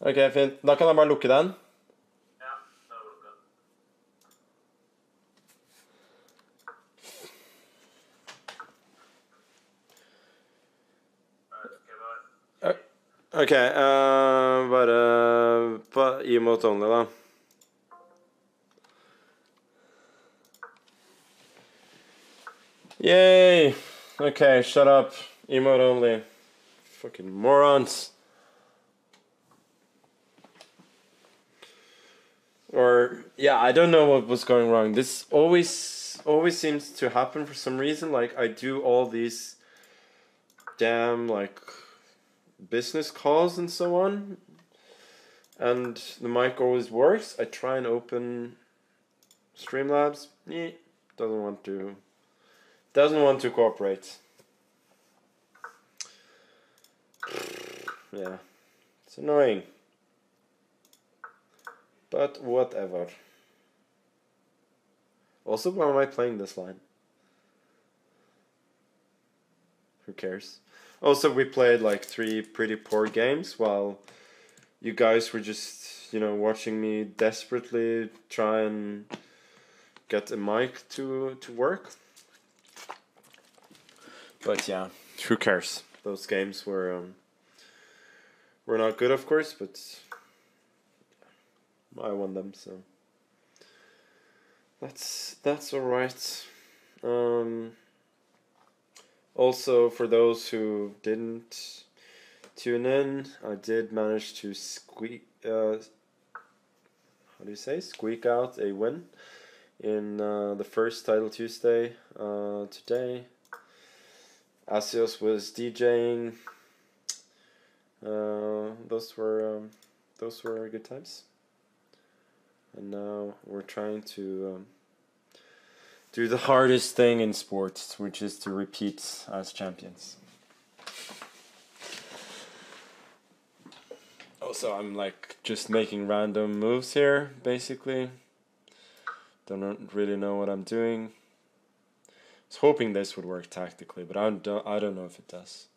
Ok, fint. Da kan jeg bare lukke den. Ja, da er det lukket. Ok, bare på emote only, da. Yay! Okay, shut up. Emote only. Fucking morons. Or, yeah, I don't know what was going wrong. This always seems to happen for some reason. Like, I do all these damn, like, business calls and so on. And the mic always works. I try and open Streamlabs. Doesn't want to cooperate. Yeah, it's annoying. But whatever. Also, why am I playing this line? Who cares? Also, we played like 3 pretty poor games while you guys were just, watching me desperately try and get a mic to work. But yeah, who cares? Those games were not good, of course, but I won them, so that's all right. Also, for those who didn't tune in, I did manage to squeak out a win in the first Title Tuesday today. Asios was DJing. Those were good times. And now we're trying to do the hardest thing in sports, which is to repeat as champions. Also, I'm like just making random moves here, basically. Don't really know what I'm doing. I was hoping this would work tactically, but I don't know if it does.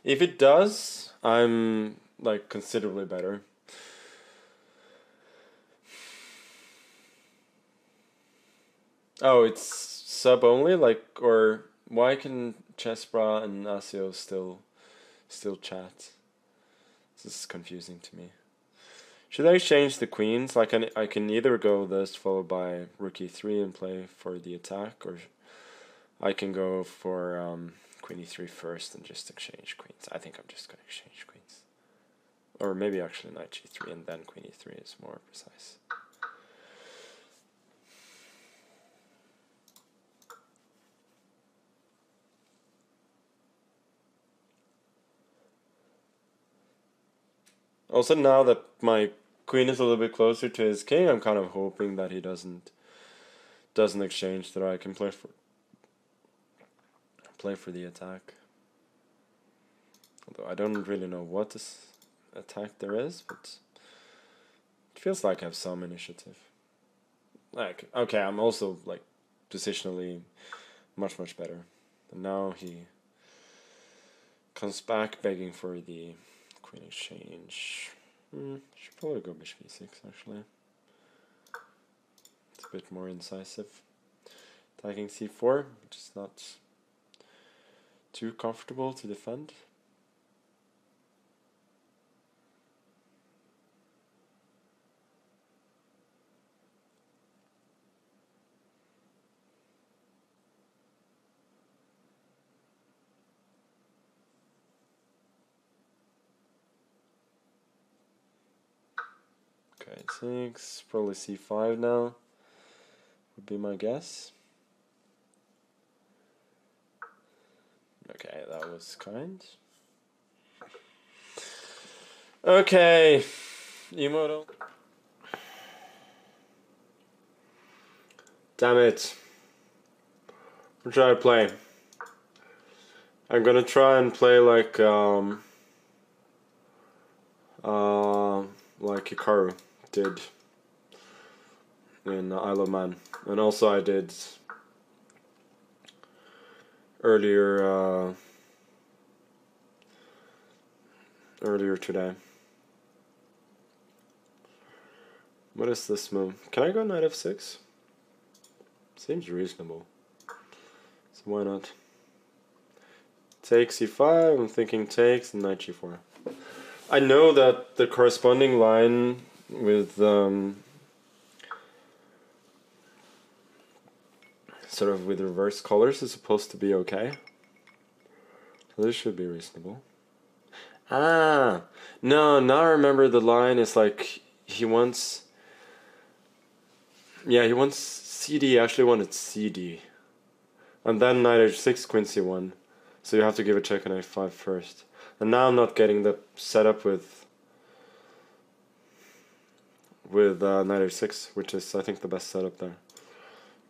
If it does, I'm like considerably better. Oh, it's sub only, like, or why can Chessbra and Asio still chat? This is confusing to me. Should I change the queens? Like, I can either go this followed by rook e3 and play for the attack, or I can go for queen e3 first and just exchange queens. I think I'm just going to exchange queens. Or maybe actually knight g3 and then queen e3 is more precise. Also, now that my queen is a little bit closer to his king, I'm kind of hoping that he doesn't exchange, that I can play for the attack. Although I don't really know what this attack there is, but it feels like I have some initiative. Like, okay, I'm also like positionally much better. And now he comes back begging for the queen exchange. Should probably go bishop e6 actually. It's a bit more incisive. Attacking c4, which is not too comfortable to defend. Okay, 6, probably c5 now, would be my guess. Okay, that was kind. Okay, Emoto. Damn it. What should I play? I'm gonna try and play like Hikaru did in Isle of Man, and also I did earlier today. What is this move? Can I go knight f6? Seems reasonable. So why not? Take c5, I'm thinking takes, and knight g4. I know that the corresponding line with sort of with reverse colors is supposed to be okay. So this should be reasonable. Ah, no, now I remember the line is like he wants. Yeah, he wants CD. He actually wanted CD, and then knight h6, queen c1. So you have to give a check on a5 first. And now I'm not getting the setup with knight h6, which is I think the best setup there.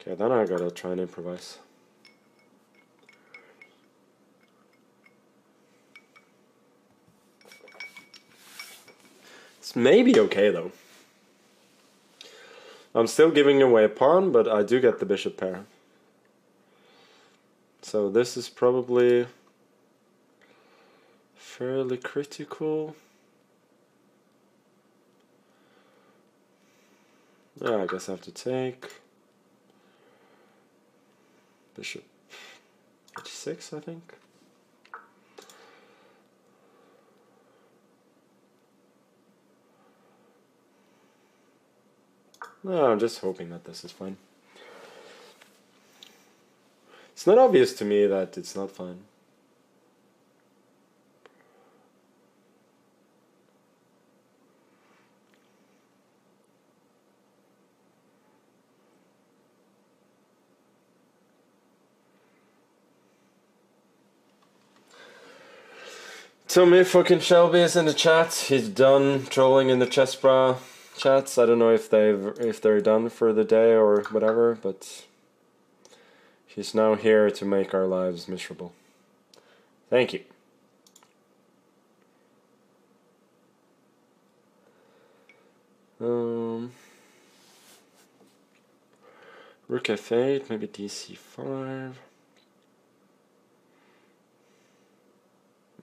Okay, then I gotta try and improvise. It's maybe okay though. I'm still giving away a pawn, but I do get the bishop pair. So this is probably fairly critical. Yeah, I guess I have to take. Bishop h6, I think. No, I'm just hoping that this is fine. It's not obvious to me that it's not fine. Tell me if fucking Shelby is in the chat. He's done trolling in the chess bra chats. I don't know if they're done for the day or whatever, but he's now here to make our lives miserable. Thank you. Rook f8, maybe dc5.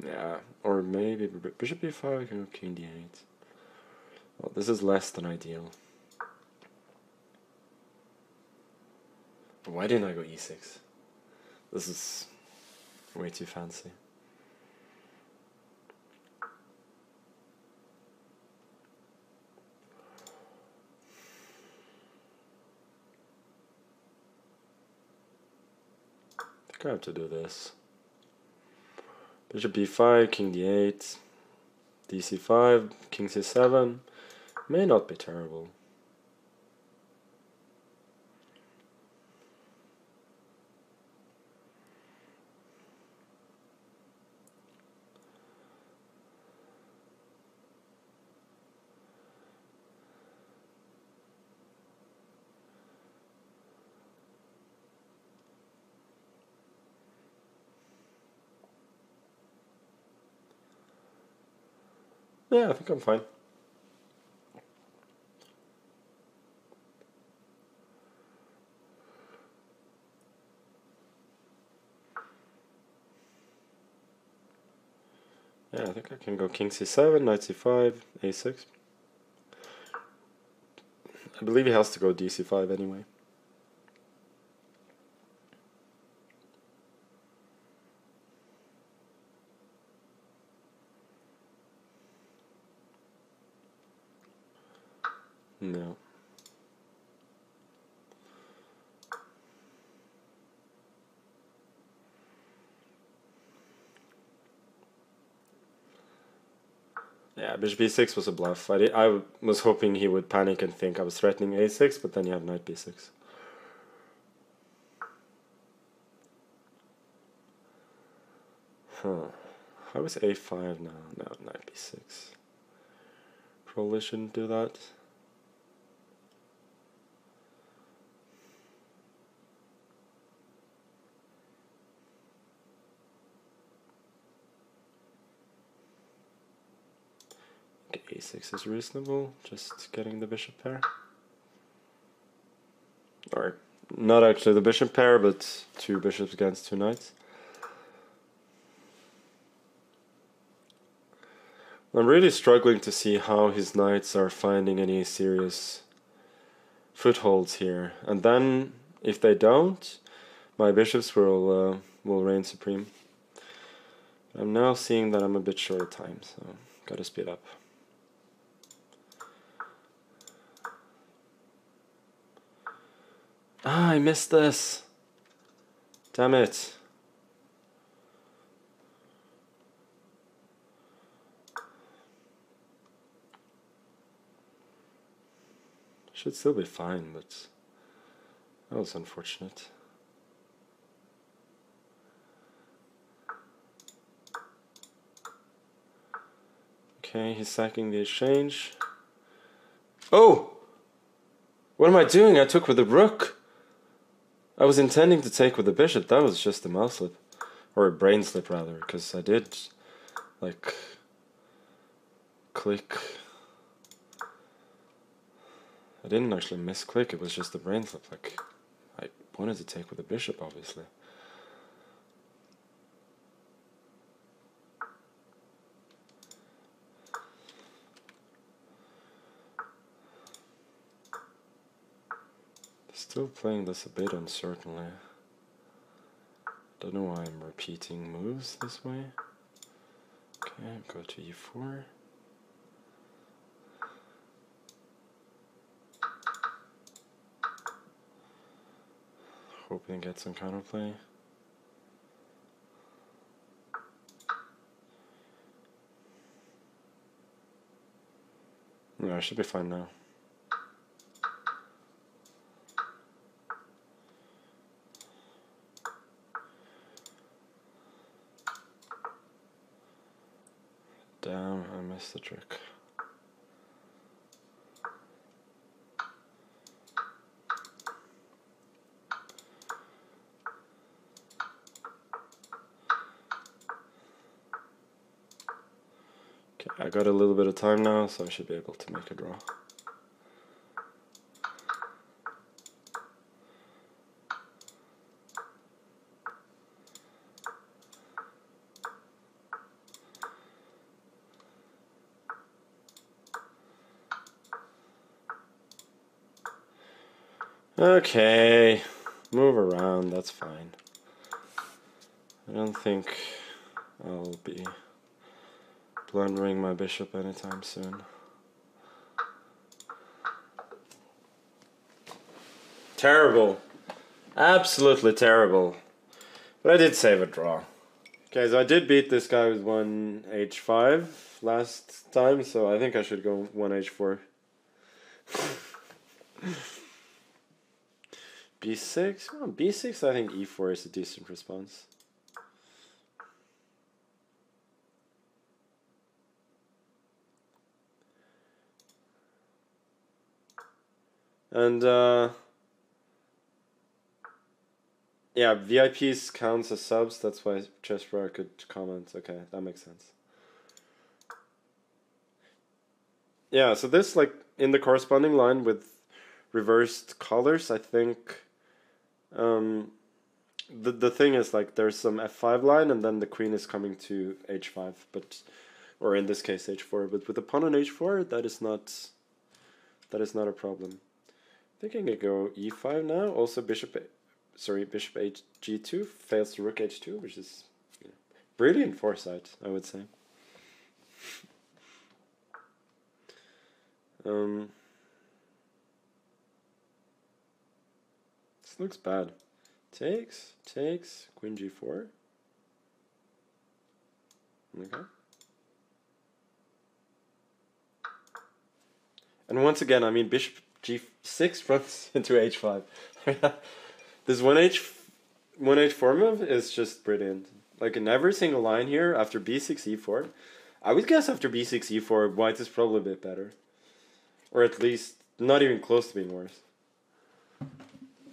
Yeah, or maybe bishop b5, king d8. Well, this is less than ideal. Why didn't I go e6? This is way too fancy. I think I have to do this. Bishop b5, king d8, dc5, king c7. May not be terrible. Yeah, I think I'm fine. Yeah, I think I can go king c7, knight c5, a6. I believe he has to go dc5 anyway. No. Yeah, bishop b6 was a bluff. I was hoping he would panic and think I was threatening a6, but then you have knight b6. Huh. How is a5 now? No, knight b6. Probably shouldn't do that. Okay, a6 is reasonable, just getting the bishop pair. Or, not actually the bishop pair, but two bishops against two knights. I'm really struggling to see how his knights are finding any serious footholds here, and then if they don't, my bishops will reign supreme. I'm now seeing that I'm a bit short of time, so gotta speed up. Ah, I missed this. Damn it. Should still be fine, but that was unfortunate. Okay, he's sacking the exchange. Oh! What am I doing? I took with the rook. I was intending to take with the bishop. That was just a mouse slip. Or a brain slip, rather, because I did, like, click. I didn't actually misclick, it was just a brain slip. Like, I wanted to take with the bishop, obviously. Still playing this a bit uncertainly. Don't know why I'm repeating moves this way. Okay, go to e4. Hoping to get some counterplay. No, I should be fine now. Damn, I missed the trick. Okay, I got a little bit of time now, so I should be able to make a draw. Okay, move around, that's fine. I don't think I'll be blundering my bishop anytime soon. Terrible. Absolutely terrible. But I did save a draw. Okay, so I did beat this guy with 1h5 last time, so I think I should go 1h4. b6? Well, b6, I think e4 is a decent response. And, yeah, VIPs counts as subs, that's why Chessbro could comment. Okay, that makes sense. Yeah, so this, like, in the corresponding line with reversed colors, I think, the thing is, like, there's some f5 line, and then the queen is coming to h5, but, or in this case h4, but with the pawn on h4, that is not a problem. I think I can go e5 now, also bishop g2 fails to rook h2, which is, you know, brilliant foresight, I would say. This looks bad. Takes, queen g4. Okay. And once again, I mean, bishop g6 runs into h5. This 1h4 move is just brilliant. Like, in every single line here, after b6, e4, I would guess after b6, e4, white is probably a bit better. Or at least not even close to being worse.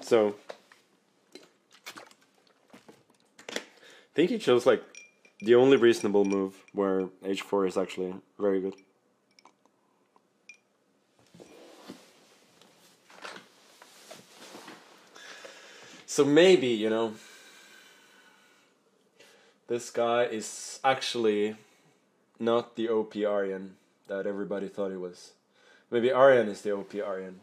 So, I think he chose, like, the only reasonable move where h4 is actually very good. So maybe, you know, this guy is actually not the OP Aryan that everybody thought he was. Maybe Aryan is the OP Aryan.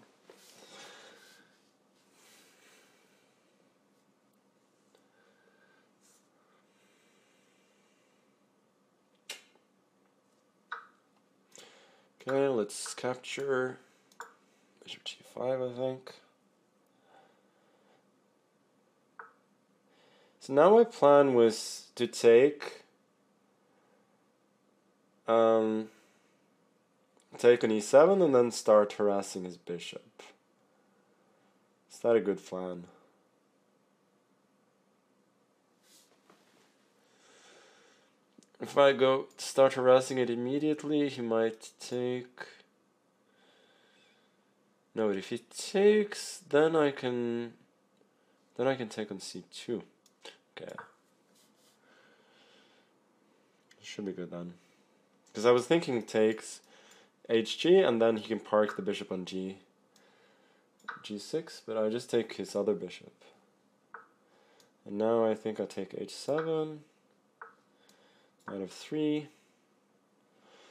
Okay, let's capture bishop g5, I think. So now my plan was to take on e7 and then start harassing his bishop. Is that a good plan? If I go start harassing it immediately, he might take. No, but if he takes, then I can take on c2. Okay. Should be good then. Because I was thinking takes hg and then he can park the bishop on g6, but I just take his other bishop. And now I think I take h7, knight of 3.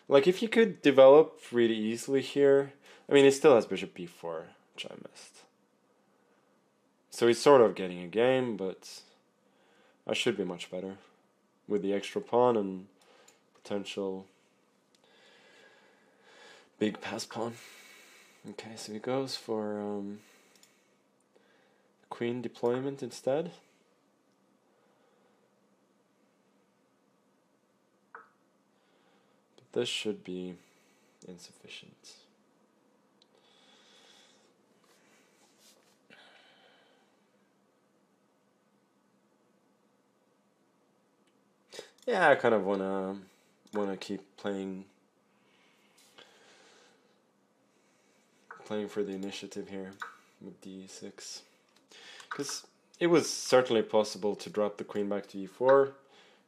Like if you could develop really easily here, I mean he still has bishop b4, which I missed. So he's sort of getting a game, but I should be much better with the extra pawn and potential big pass pawn. Okay, so he goes for queen deployment instead. But this should be insufficient. Yeah, I kind of wanna keep playing for the initiative here with d6, because it was certainly possible to drop the queen back to e4,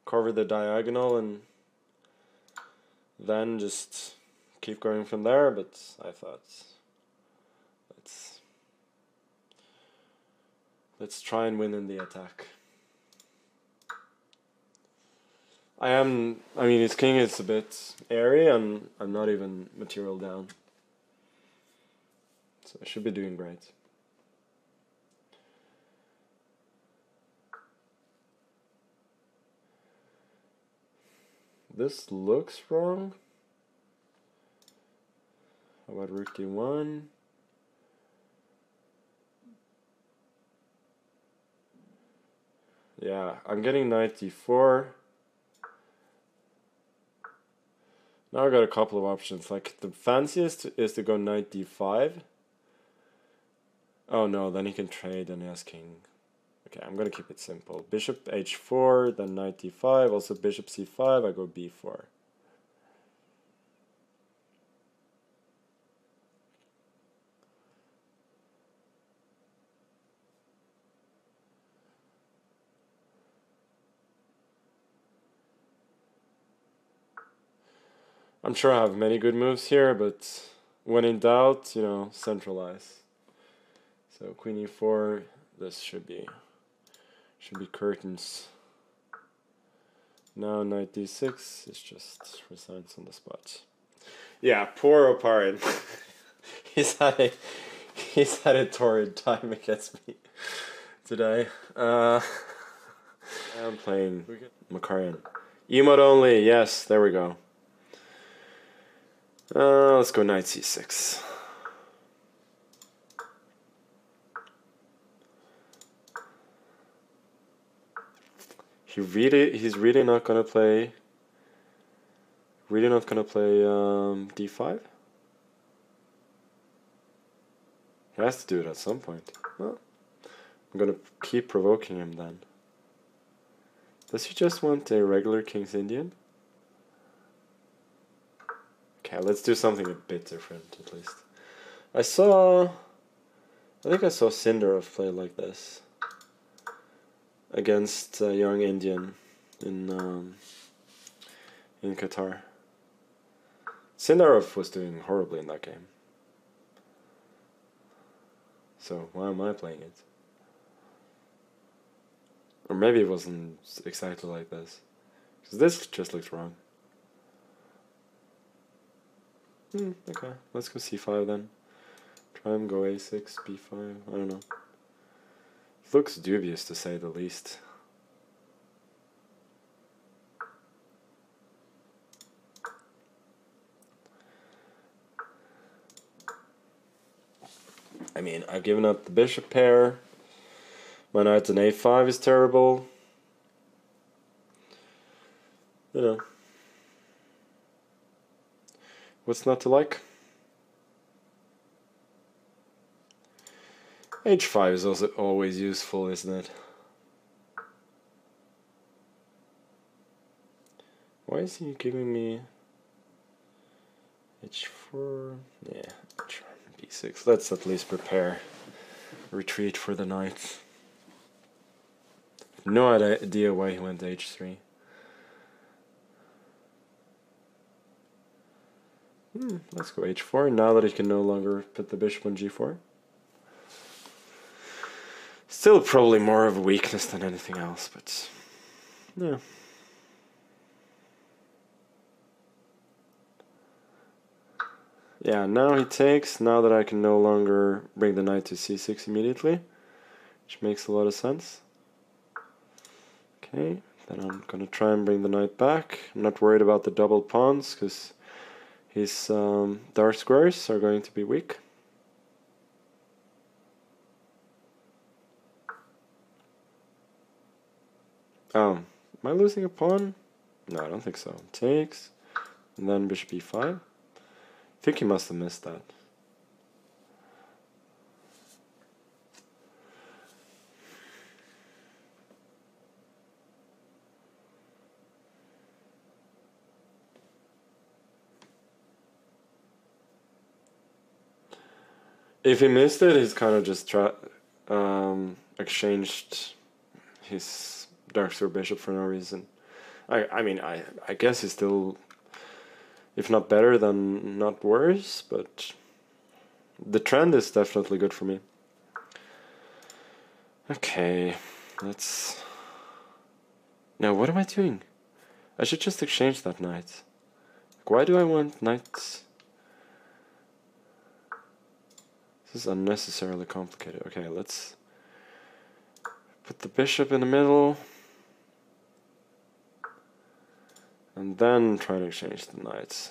cover the diagonal, and then just keep going from there. But I thought let's try and win in the attack. I mean, his king is a bit airy, and I'm not even material down. So I should be doing great. This looks wrong. How about rook d1? Yeah, I'm getting knight d4. Now I got a couple of options. Like the fanciest is to go knight d5. Oh no, then he can trade and he has king. Okay, I'm gonna keep it simple. Bishop h4, then knight d5, also bishop c5, I go b4. I'm sure I have many good moves here, but when in doubt, you know, centralize. So queen e4, this should be curtains. Now knight d6 is just resigns on the spot. Yeah, poor Oparin. he's had a torrid time against me today. I'm playing Makarian. Emote only, yes, there we go. Let's go knight c6. He's really not gonna play. Really not gonna play d5. He has to do it at some point. Well, I'm gonna keep provoking him then. Does he just want a regular King's Indian? Okay, let's do something a bit different at least. I think I saw Sindarov play like this against a young Indian in Qatar. Sindarov was doing horribly in that game. So why am I playing it? Or maybe it wasn't exactly like this. Because this just looks wrong. Okay, let's go c5 then. Try and go a6, b5, I don't know. It looks dubious to say the least. I mean, I've given up the bishop pair. My knight on a5 is terrible. You know. What's not to like? h5 is also always useful, isn't it? Why is he giving me h4? Yeah, b6. Let's at least prepare retreat for the night. No idea why he went h3. Let's go h4 now that he can no longer put the bishop on g4. Still probably more of a weakness than anything else, but yeah. Yeah, now he takes, now that I can no longer bring the knight to c6 immediately, which makes a lot of sense. Okay, then I'm going to try and bring the knight back. I'm not worried about the double pawns, because his dark squares are going to be weak. Oh, am I losing a pawn? No, I don't think so. Takes, and then bishop e5. I think he must have missed that. If he missed it, he's kind of just exchanged his dark square bishop for no reason. I mean, I guess he's still, if not better, then not worse, but the trend is definitely good for me. Okay, let's... Now, what am I doing? I should just exchange that knight. Why do I want knights? This is unnecessarily complicated. Okay, let's put the bishop in the middle. And then try to exchange the knights.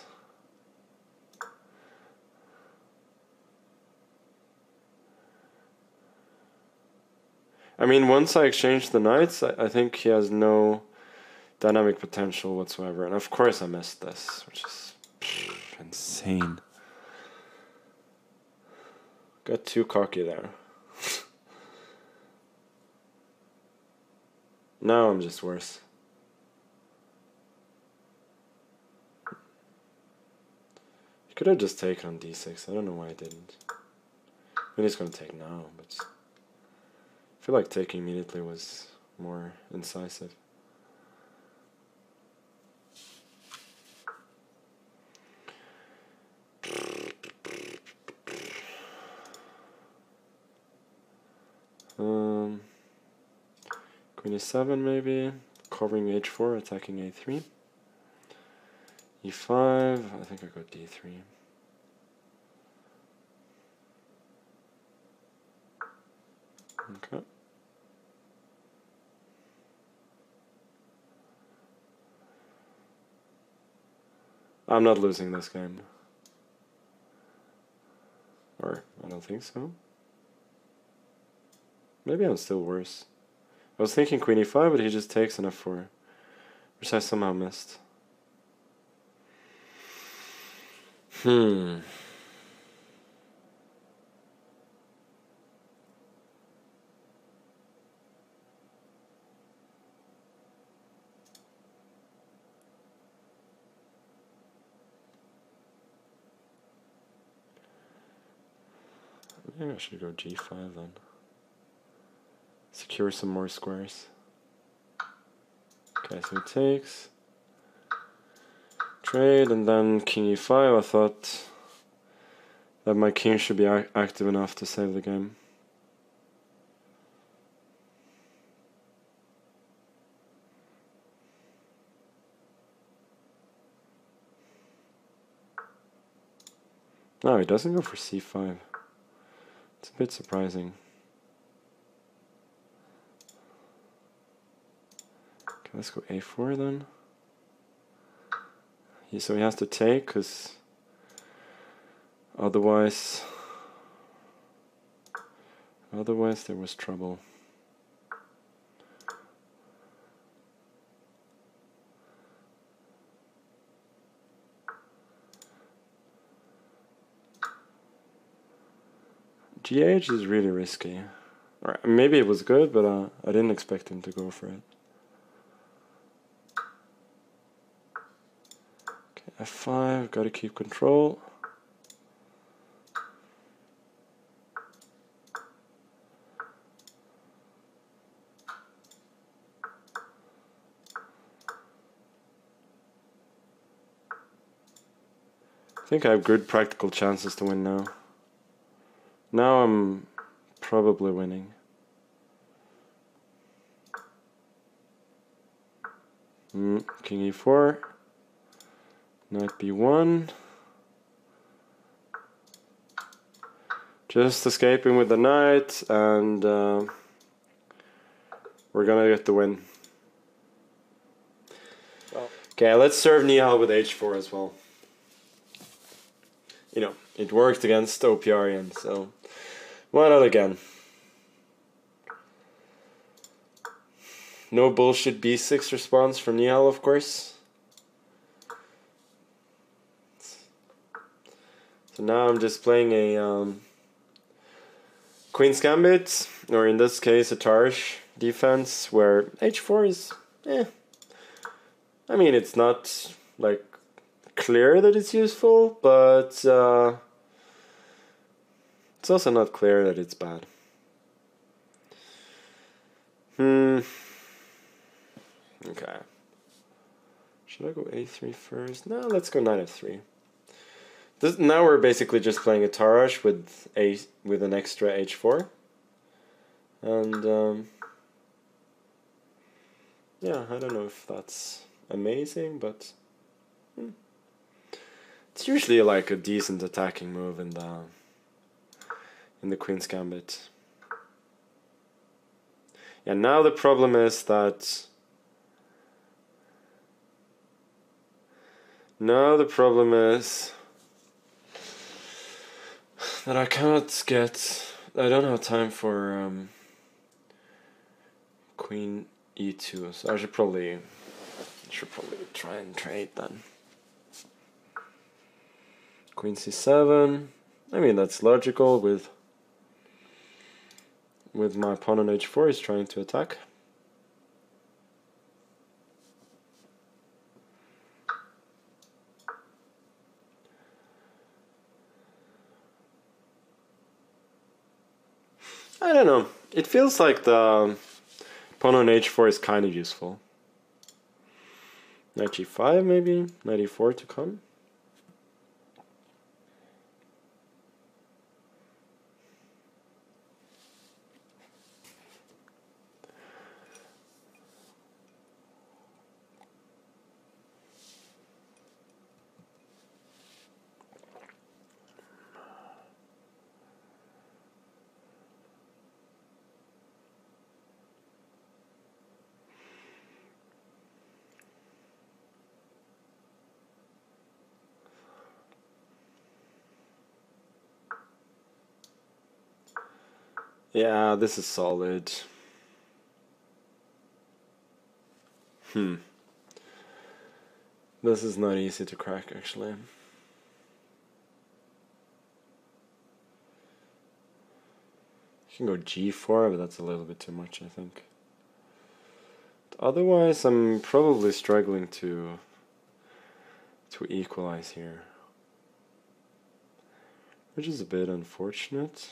I mean, once I exchange the knights, I think he has no dynamic potential whatsoever. And of course I missed this, which is insane. Got too cocky there. Now I'm just worse. He could have just taken on d6. I don't know why I didn't. I mean, he's going to take now, but I feel like taking immediately was more incisive. Queen e7 maybe, covering h4, attacking a3. e5, I think I go d3. Okay. I'm not losing this game. Or, I don't think so. Maybe I'm still worse. I was thinking queen e5, but he just takes an f4, which I somehow missed. Maybe I should go g5 then. Secure some more squares. Okay, so he takes. Trade, and then king e5. I thought that my king should be active enough to save the game. No, he doesn't go for c5. It's a bit surprising. Okay, let's go a4 then. So he has to take, because otherwise Otherwise there was trouble. GH is really risky. Or maybe it was good, but I didn't expect him to go for it. Okay, F5, gotta keep control. I think I have good practical chances to win now. Now I'm probably winning. King e4. Knight b1. Just escaping with the knight, and we're gonna get the win. Okay, let's serve Nihal with h4 as well. You know, it worked against OPRian, so why not again? No bullshit b6 response from Nihal, of course. So now I'm just playing a Queen's Gambit, or in this case a Tarsh defense, where h4 is, I mean, it's not like clear that it's useful, but it's also not clear that it's bad. Okay. Should I go a3 first? No, let's go knight f3. Now we're basically just playing a Tarrasch with an extra h4, and yeah, I don't know if that's amazing, but it's usually like a decent attacking move in the Queen's Gambit. Yeah, now the problem is that I cannot get. I don't have time for Queen e2, so I should probably try and trade then. Queen c7. I mean, that's logical with my pawn on h4 is trying to attack. I don't know. It feels like the pawn on h4 is kind of useful. Knight g5 maybe, knight e4 to come. Yeah, this is solid. This is not easy to crack, actually. You can go g4, but that's a little bit too much, I think. But otherwise, I'm probably struggling to equalize here, which is a bit unfortunate.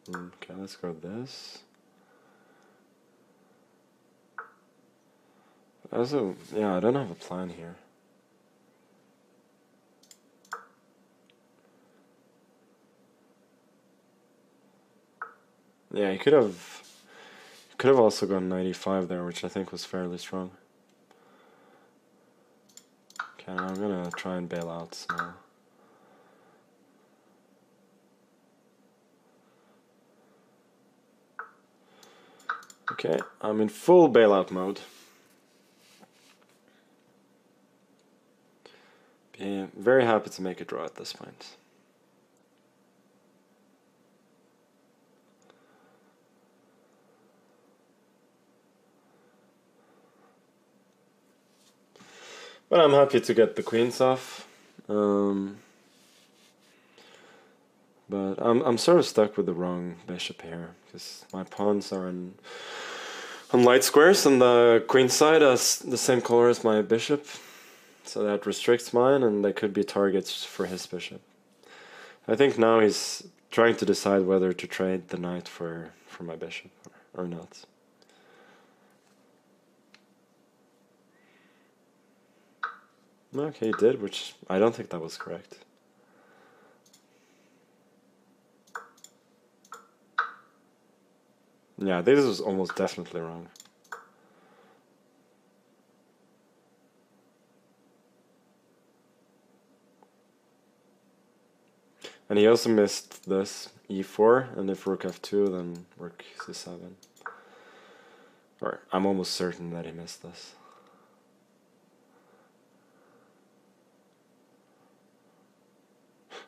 Okay, let's go this. Also, yeah, I don't have a plan here. Yeah, you could have also gone 95 there, which I think was fairly strong. Okay, now I'm gonna try and bail out small. Okay, I'm in full bailout mode. Be very happy to make a draw at this point. But I'm happy to get the queens off. But I'm sort of stuck with the wrong bishop here because my pawns are on light squares and the queen side has the same color as my bishop, so that restricts mine and they could be targets for his bishop. I think now he's trying to decide whether to trade the knight for my bishop or not. Okay, he did, which I don't think that was correct. Yeah, this was almost definitely wrong. And he also missed this, e4, and if rook f2, then rook c7. Or, I'm almost certain that he missed this.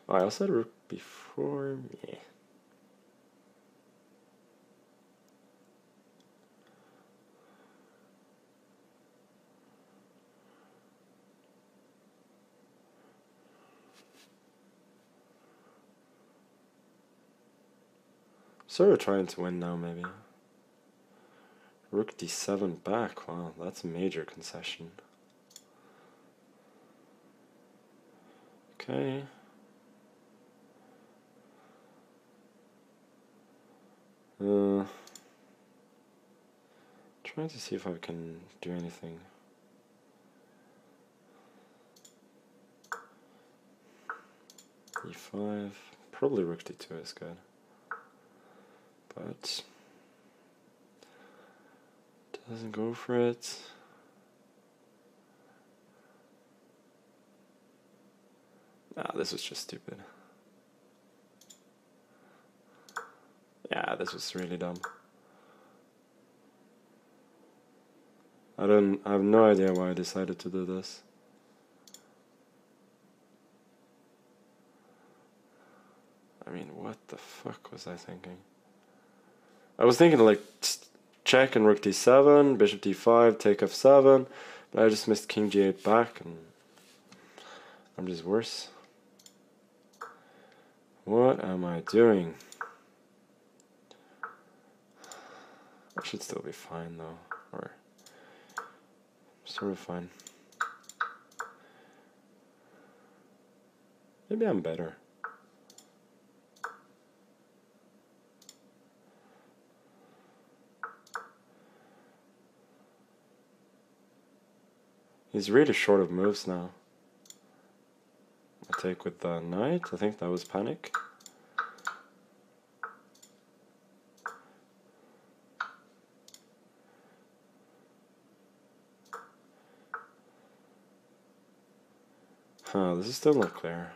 Oh, I also had rook before, yeah. Sort of trying to win now, maybe. Rook d7 back, wow, that's a major concession. Okay. Trying to see if I can do anything. e5, probably rook d2 is good. But doesn't go for it. Ah, this was just stupid. Yeah, this was really dumb. I have no idea why I decided to do this. I mean, what the fuck was I thinking? I was thinking like check and rook d7, bishop d5, take f7, but I just missed king g8 back and I'm just worse. What am I doing? I should still be fine though, or sort of fine. Maybe I'm better. He's really short of moves now. I take with the knight, I think that was panic. Huh, this is still not clear.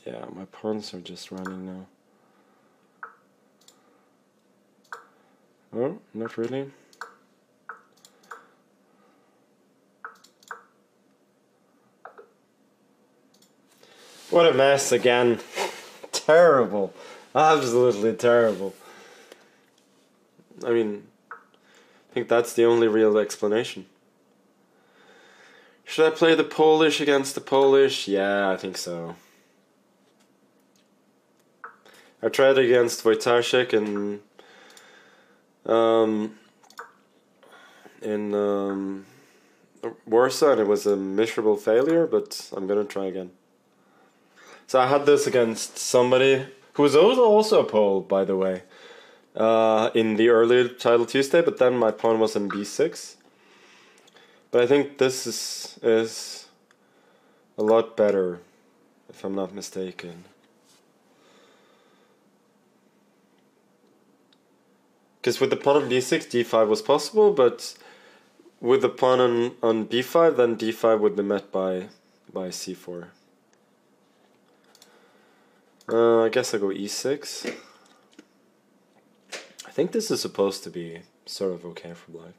Yeah, my pawns are just running now. Oh, not really. What a mess again. Terrible. Absolutely terrible. I mean, I think that's the only real explanation. Should I play the Polish against the Polish? Yeah, I think so. I tried against Wojtaszek and in Warsaw, and it was a miserable failure, but I'm gonna try again. So I had this against somebody who was also a Pole, by the way, in the earlier Title Tuesday, but then my pawn was in b6. But I think this is a lot better, if I'm not mistaken. Because with the pawn on d6, d5 was possible, but with the pawn on b5, then d5 would be met by c4. I guess I go e6. I think this is supposed to be sort of okay for black.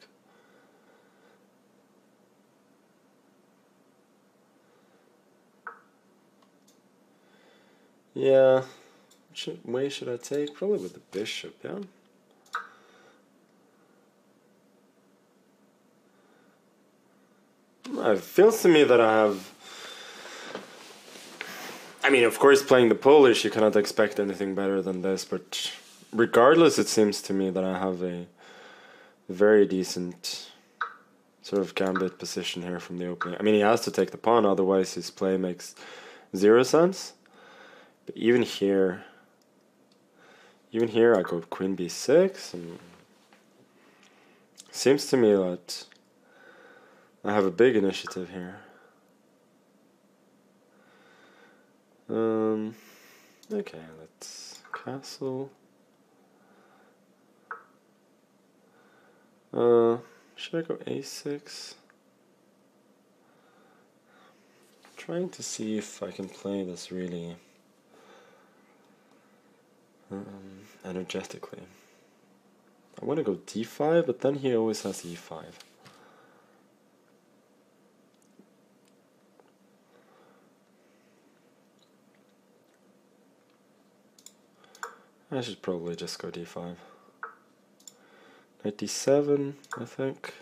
Yeah, which way should I take? Probably with the bishop, yeah? It feels to me that I have... I mean, of course, playing the Polish, you cannot expect anything better than this, but regardless, it seems to me that I have a very decent sort of gambit position here from the opening. I mean, he has to take the pawn, otherwise his play makes zero sense. But even here I go queen b6, and seems to me that I have a big initiative here. Okay, let's castle. Should I go a6? Trying to see if I can play this really energetically. I want to go d5, but then he always has e5. I should probably just go d5. Knight d7, I think.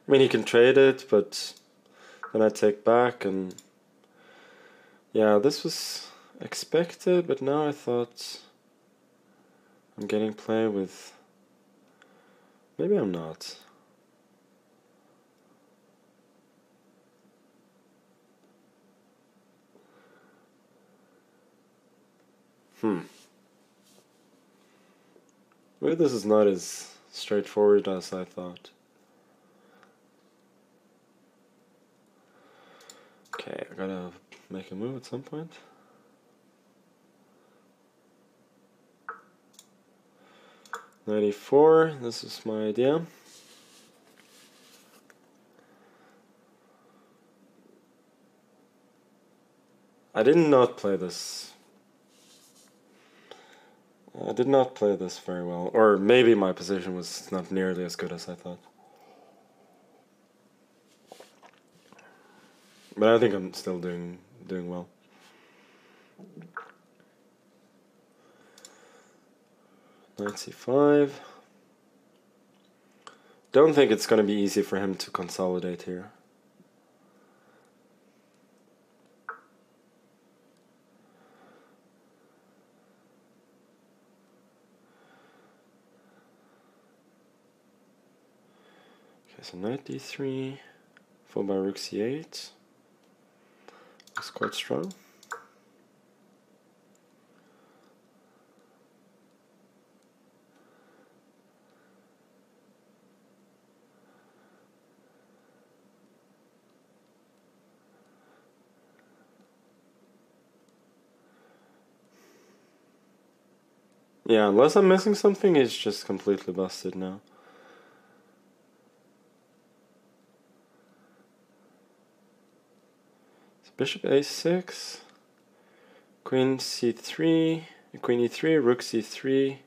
I mean, he can trade it, but then I take back, and yeah, this was expected, but now I thought I'm getting play with... Maybe I'm not. Maybe this is not as straightforward as I thought. Okay, I gotta make a move at some point. Knight e4, this is my idea. I did not play this. I did not play this very well, or maybe my position was not nearly as good as I thought. But I think I'm still doing well. Knight c5. Don't think it's going to be easy for him to consolidate here. Okay, so knight d3, followed by rook c8. Looks quite strong. Yeah, unless I'm missing something, it's just completely busted now. So bishop a6, queen c3, queen e3, rook c3.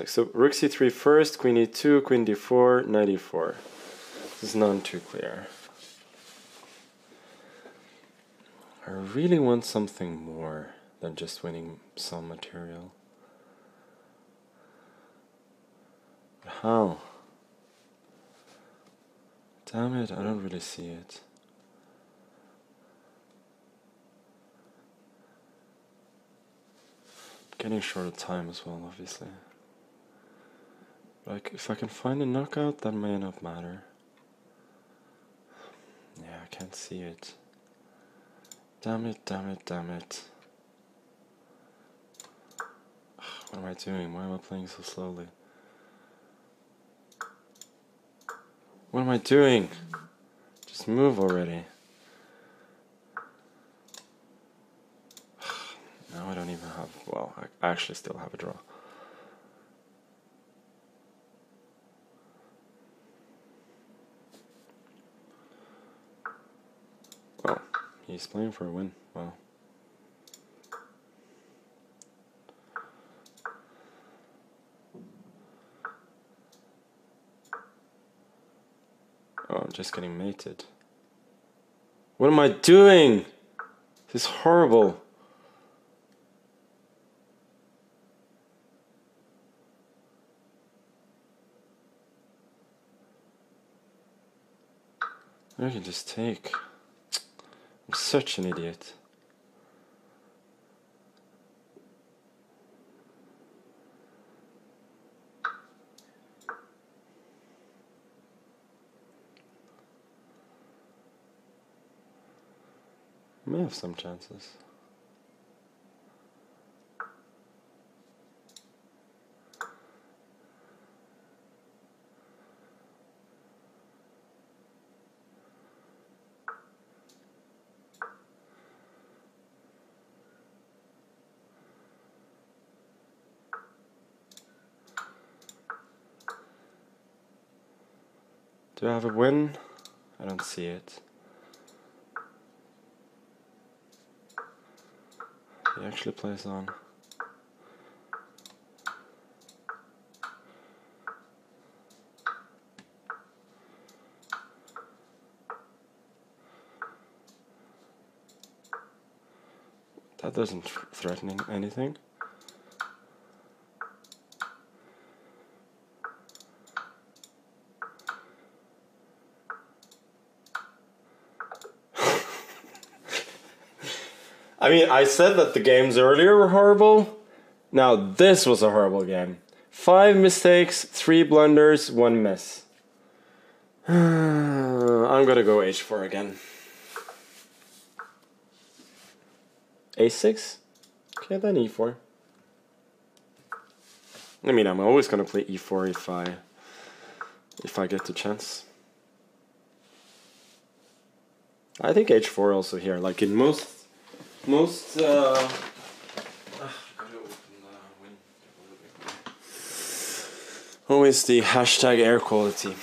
So rook c3 first, queen e2, queen d4, knight e4. This is none too clear. I really want something more than just winning some material. But how? Damn it, I don't really see it. Getting short of time as well, obviously. Like, if I can find a knockout, that may not matter. Yeah, I can't see it. Damn it, damn it, damn it. What am I doing? Why am I playing so slowly? What am I doing? Just move already. Now I don't even have... Well, I actually still have a draw. Oh, he's playing for a win. Wow. Oh, I'm just getting mated. What am I doing? This is horrible. I can just take. I'm such an idiot. I may have some chances. Do I have a win? I don't see it. He actually plays on. That doesn't threaten anything. I mean, I said that the games earlier were horrible. Now this was a horrible game. 5 mistakes, 3 blunders, 1 miss. I'm gonna go h4 again. a6? Okay, then e4. I mean, I'm always gonna play e4 if I get the chance. I think h4 also here. Like in most always the hashtag air quality.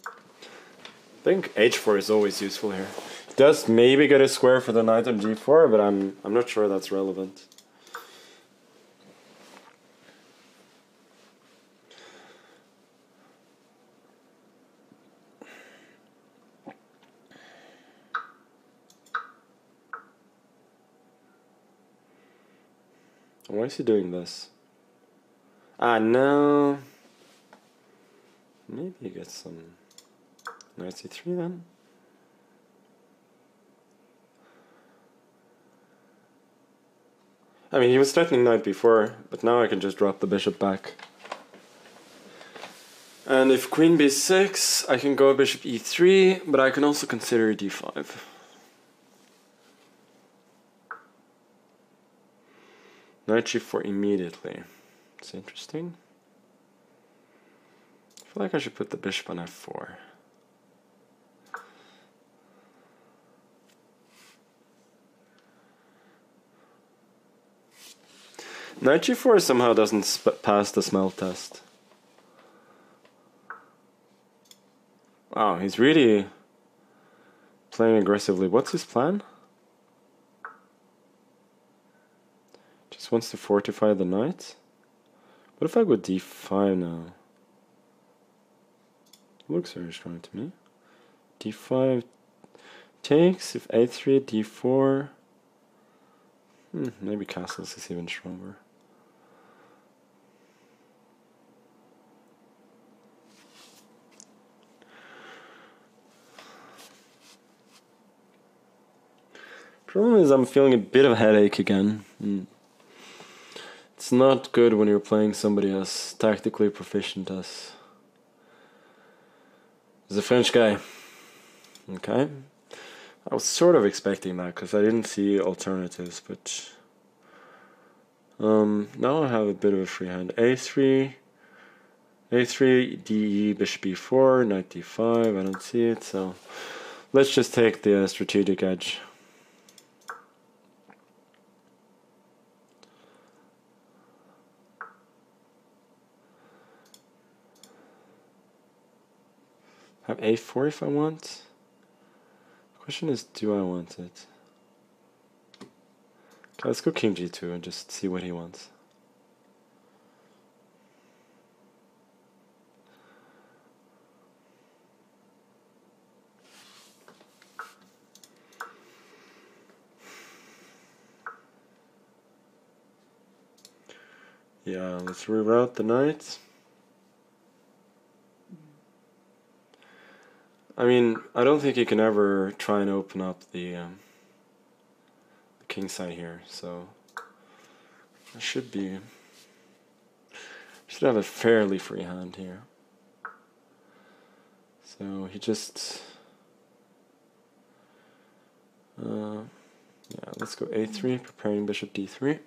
I think h4 is always useful here. It does maybe get a square for the knight on g4, but I'm not sure that's relevant. Why is he doing this? Ah, no. Maybe he gets some knight c3 then. I mean, he was threatening knight before, but now I can just drop the bishop back. And if queen b6, I can go bishop e3, but I can also consider d5. Knight g4 immediately. It's interesting. I feel like I should put the bishop on f4. Knight g4 somehow doesn't pass the smell test. Wow, he's really playing aggressively. What's his plan? Just wants to fortify the knight. What if I go d5 now? Looks very strong to me. d5 takes, if a3, d4. Maybe castles is even stronger. Problem is I'm feeling a bit of a headache again. It's It's not good when you're playing somebody as tactically proficient as a French guy. Okay. I was sort of expecting that because I didn't see alternatives, but now I have a bit of a free hand. A3, DE, bishop B4, knight D5. I don't see it, so let's just take the strategic edge. Have A4 if I want. The question is, do I want it? Okay, let's go King G2 and just see what he wants. Yeah, let's reroute the knight. I mean, I don't think you can ever try and open up the king side here, so I should have a fairly free hand here. So he just yeah, let's go A3, preparing bishop D3.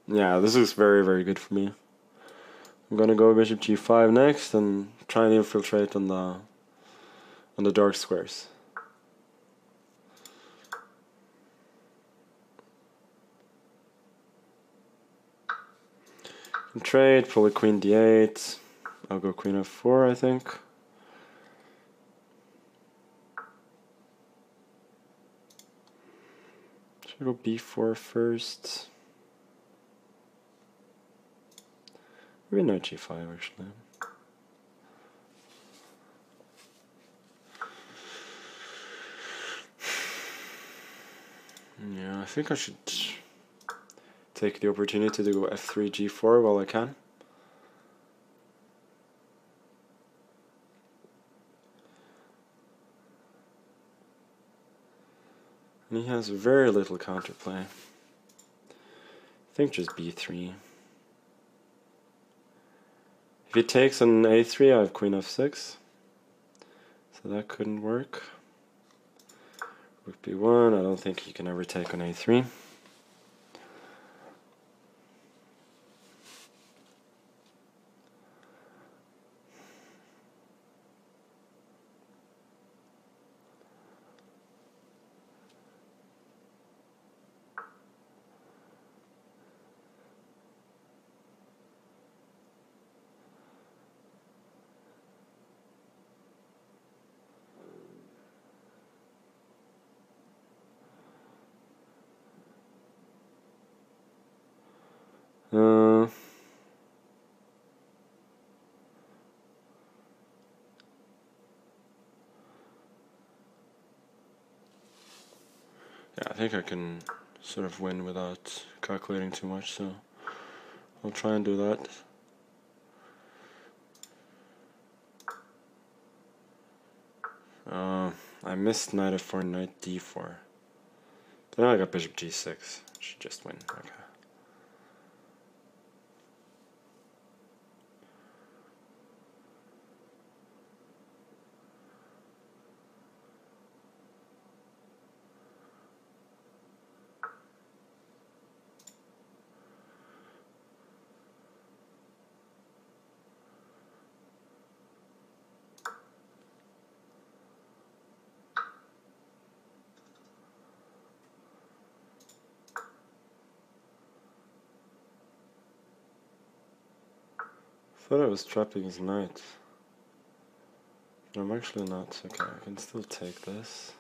Yeah, this looks very, very good for me. I'm gonna go bishop G5 next and try and infiltrate on the dark squares. And trade, probably queen D8. I'll go queen F4, I think. Should I go B4 first? Maybe knight G5 actually. Yeah, I think I should take the opportunity to go F3 G4 while I can. And he has very little counterplay. I think just B3. If he takes on A3, I have queen F6. So that couldn't work. Rook B1, I don't think he can ever take on A3. Yeah, I think I can sort of win without calculating too much, so I'll try and do that. I missed knight F4, knight D4. Then I got bishop G6. Should just win. Okay. I thought I was trapping his knight. But I'm actually not. Okay, I can still take this.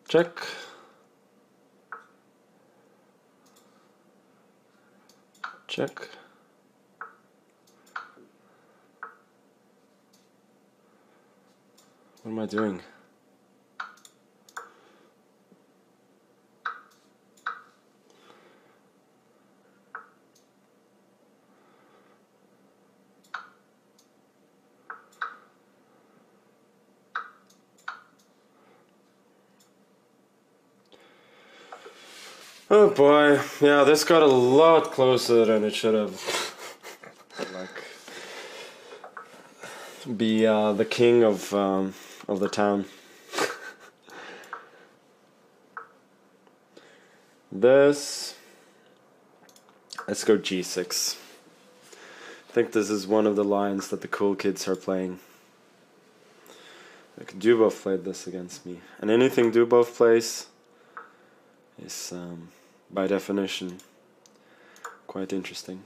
Check. Check. What am I doing? Oh boy, yeah, this got a lot closer than it should have. Like, be the king of the town. This, let's go G6. I think this is one of the lines that the cool kids are playing. Like Dubov played this against me, and anything Dubov plays is by definition quite interesting.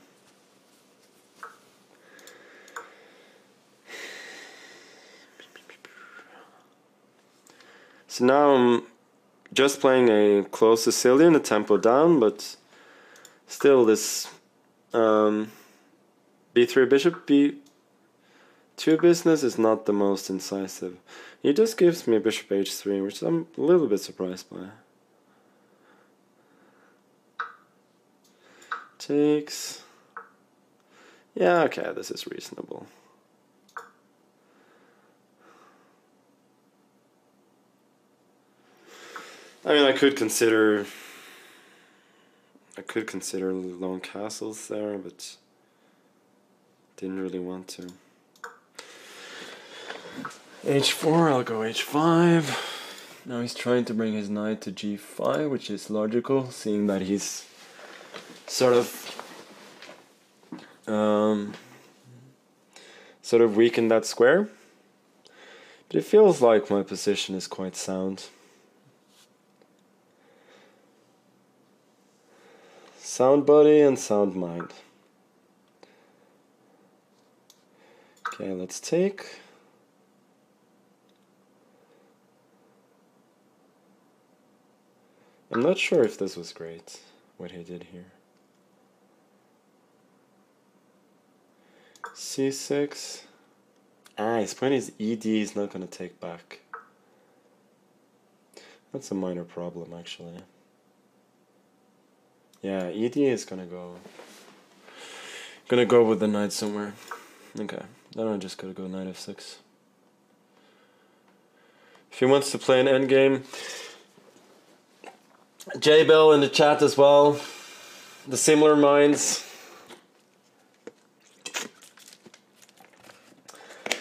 So now I'm just playing a close Sicilian, a tempo down, but still this b3 bishop b2 business is not the most incisive. He just gives me bishop h3, which I'm a little bit surprised by. Takes. Yeah, okay, this is reasonable. I mean, I could consider long castles there, but didn't really want to. h4, I'll go h5. Now he's trying to bring his knight to g5, which is logical, seeing that he's sort of weakened that square. But it feels like my position is quite sound. Sound body and sound mind. Okay, let's take. I'm not sure if this was great, what he did here. c6. His point is ED is not going to take back. That's a minor problem, actually. Yeah, ED is gonna go with the knight somewhere. Okay, then I'm just gonna go knight f6. If he wants to play an endgame, J-Bell in the chat as well. The similar minds.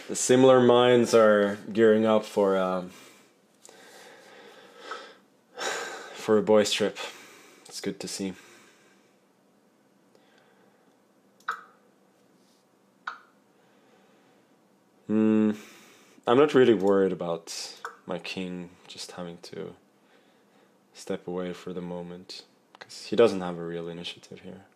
The similar minds are gearing up for a boys' trip. It's good to see. I'm not really worried about my king just having to step away for the moment, because he doesn't have a real initiative here.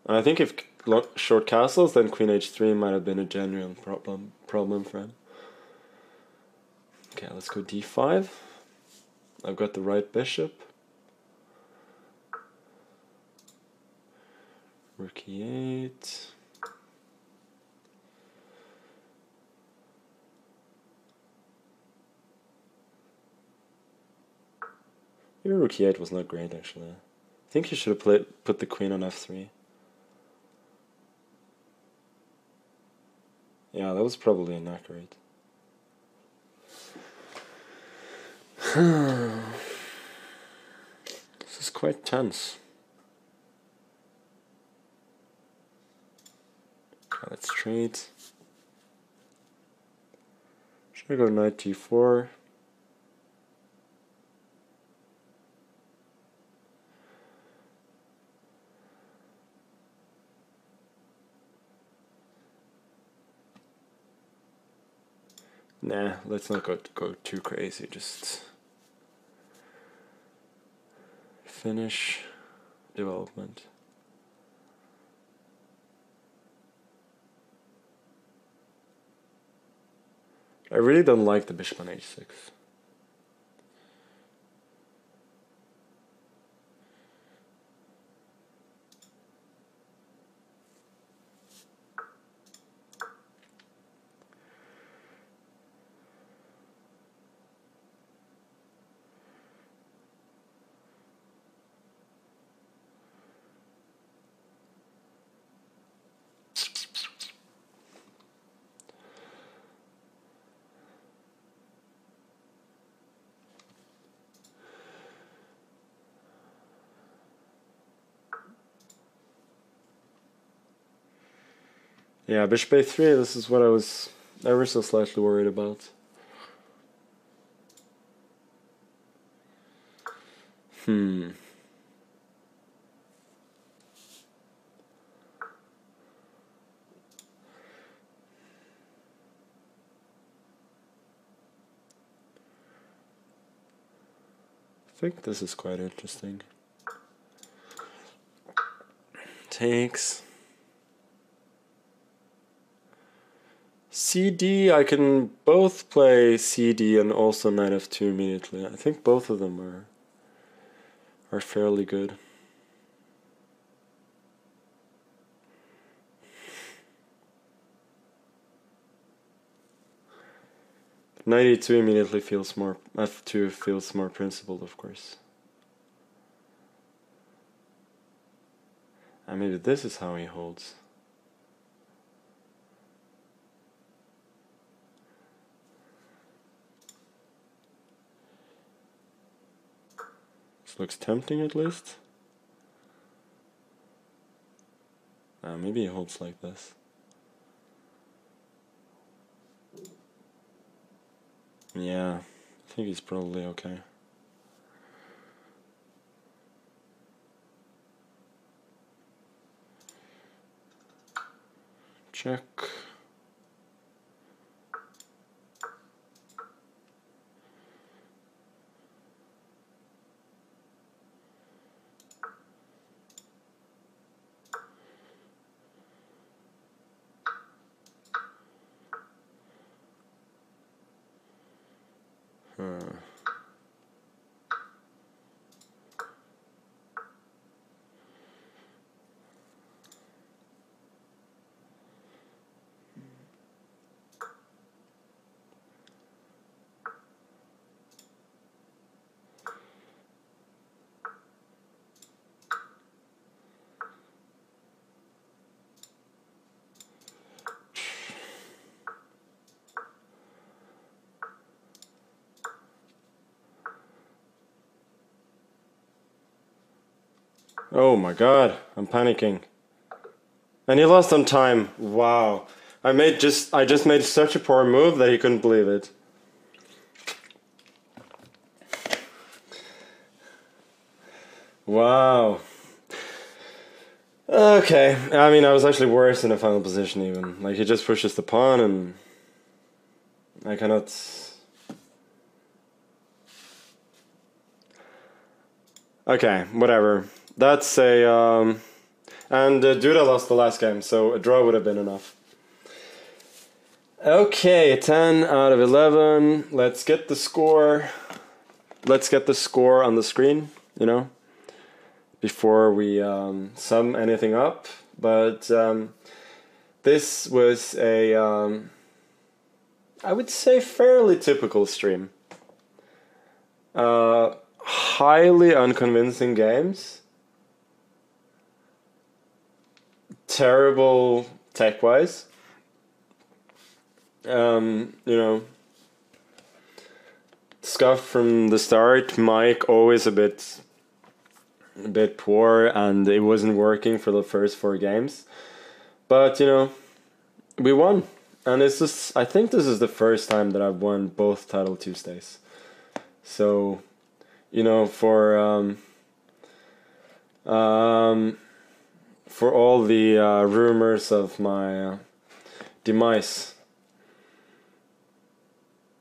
And I think if short castles, then queen h3 might have been a genuine problem for him. Okay, let's go d5. I've got the right bishop. Rook e8. Maybe rook e8 was not great, actually. I think you should have put the queen on f3. Yeah, that was probably inaccurate. This is quite tense. Okay, let's trade. Should I go knight g4? Nah, let's not go too crazy, just finish development. I really don't like the bishop on h6. Yeah, bishop a3, this is what I was ever so slightly worried about. I think this is quite interesting. Takes. CD, I can both play CD and also knight f2 immediately. I think both of them are fairly good. Knight e2 immediately feels more, f2 feels more principled, of course. And maybe this is how he holds. This looks tempting at least. Maybe he holds like this. Yeah, I think he's probably okay. Check. Oh my god, I'm panicking. And he lost on time. Wow. I just made such a poor move that he couldn't believe it. Wow. Okay, I mean, I was actually worse in the final position even. Like, he just pushes the pawn and I cannot... Okay, whatever. That's a... And Duda lost the last game, so a draw would have been enough. Okay, 10 out of 11. Let's get the score. Let's get the score on the screen, you know, before we sum anything up. But this was a, I would say, fairly typical stream. Highly unconvincing games. Terrible tech-wise. You know, scuff from the start. Mike always a bit poor, and it wasn't working for the first 4 games. But you know, we won, and it's just, I think this is the first time that I've won both Title Tuesdays. So, you know, for all the rumors of my demise.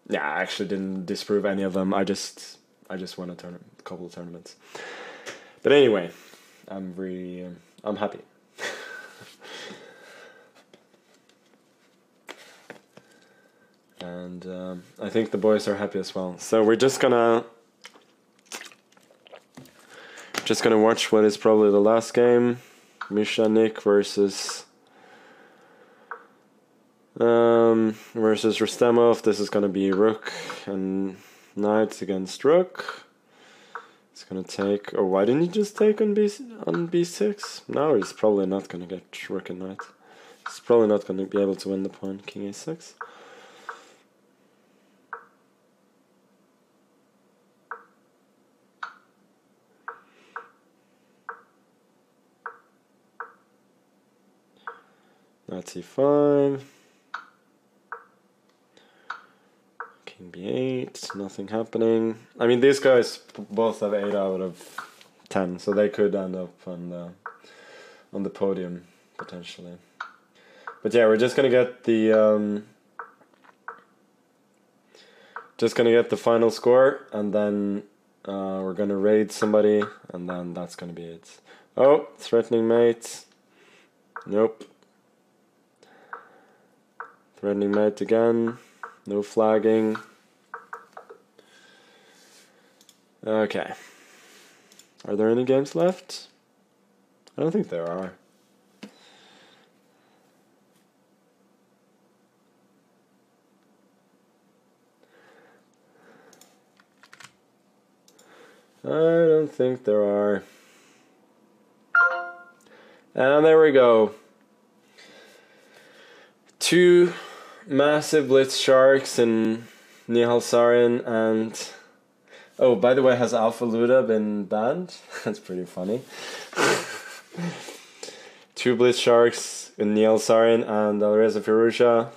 Yeah, I actually didn't disprove any of them. I just won a couple of tournaments. But anyway, I'm happy. And I think the boys are happy as well. So we're just gonna watch what is probably the last game. Misha Nick versus Rustemov. This is gonna be Rook and Knight against Rook. It's gonna take. Oh, why didn't he just take on b6? No, he's probably not gonna get Rook and Knight. He's probably not gonna be able to win the pawn. King a6. Knight c5. King b8. Nothing happening. I mean, these guys both have 8 out of 10, so they could end up on the podium potentially. But yeah, we're just gonna get the final score, and then we're gonna raid somebody, and then that's gonna be it. Oh, threatening mate. Nope. Threatening mate again. No flagging. Okay. Are there any games left? I don't think there are. I don't think there are. And there we go. 2 massive Blitz Sharks in Nihal Sarin, and oh, by the way, has Alpha Luda been banned? That's pretty funny. 2 Blitz Sharks in Nihal Sarin and Alireza Firouzja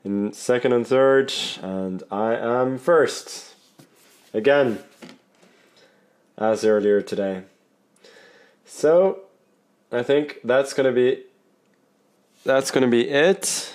in 2nd and 3rd, and I am 1st again, as earlier today. So I think that's gonna be it.